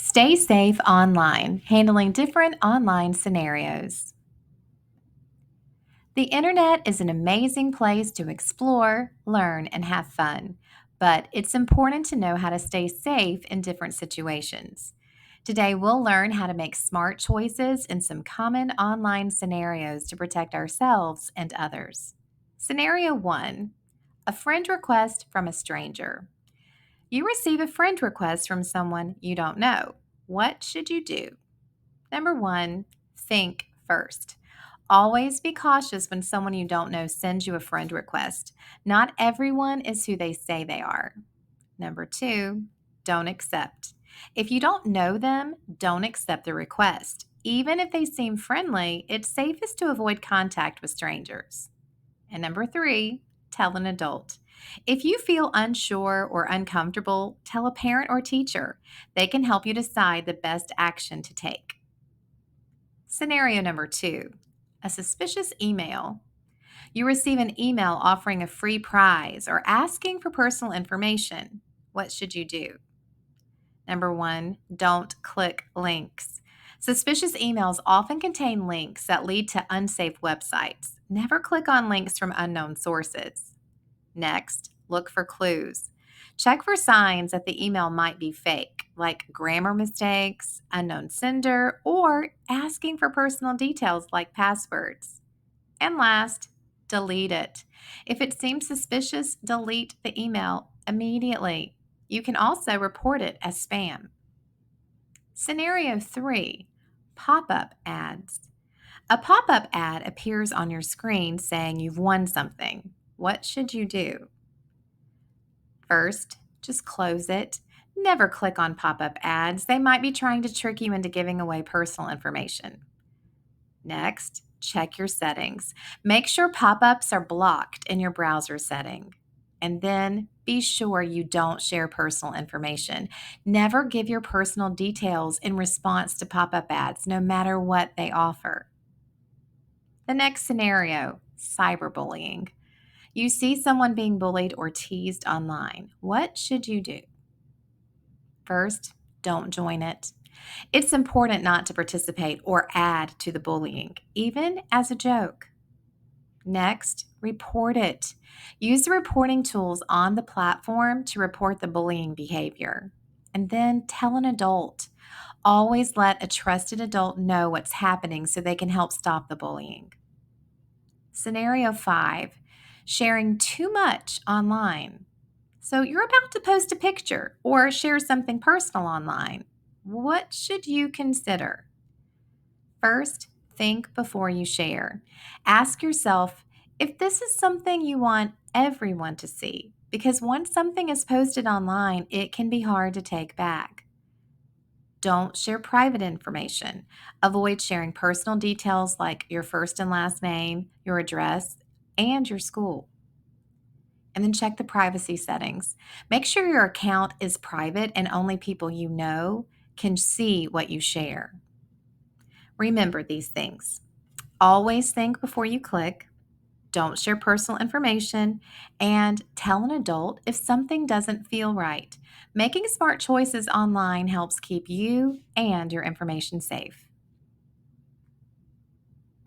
Stay safe online, handling different online scenarios. The internet is an amazing place to explore, learn, and have fun, but it's important to know how to stay safe in different situations. Today, we'll learn how to make smart choices in some common online scenarios to protect ourselves and others. Scenario 1: a friend request from a stranger. You receive a friend request from someone you don't know. What should you do? Number 1, think first. Always be cautious when someone you don't know sends you a friend request. Not everyone is who they say they are. Number 2, don't accept. If you don't know them, don't accept the request. Even if they seem friendly, it's safest to avoid contact with strangers. And number 3, tell an adult. If you feel unsure or uncomfortable, tell a parent or teacher. They can help you decide the best action to take. Scenario number 2, a suspicious email. You receive an email offering a free prize or asking for personal information. What should you do? Number 1, don't click links. Suspicious emails often contain links that lead to unsafe websites. Never click on links from unknown sources. Next, look for clues. Check for signs that the email might be fake, like grammar mistakes, unknown sender, or asking for personal details like passwords. And last, delete it. If it seems suspicious, delete the email immediately. You can also report it as spam. Scenario 3, pop-up ads. A pop-up ad appears on your screen saying you've won something. What should you do? First, just close it. Never click on pop-up ads. They might be trying to trick you into giving away personal information. Next, check your settings. Make sure pop-ups are blocked in your browser setting. And then be sure you don't share personal information. Never give your personal details in response to pop-up ads, no matter what they offer. The next scenario, cyberbullying. You see someone being bullied or teased online. What should you do? First, don't join it. It's important not to participate or add to the bullying, even as a joke. Next, report it. Use the reporting tools on the platform to report the bullying behavior. And then tell an adult. Always let a trusted adult know what's happening so they can help stop the bullying. Scenario 5, sharing too much online. So you're about to post a picture or share something personal online. What should you consider? First, think before you share. Ask yourself if this is something you want everyone to see, because once something is posted online, it can be hard to take back. Don't share private information. Avoid sharing personal details like your first and last name, your address, and your school. And then check the privacy settings. Make sure your account is private and only people you know can see what you share. Remember these things. Always think before you click. Don't share personal information, and tell an adult if something doesn't feel right. Making smart choices online helps keep you and your information safe.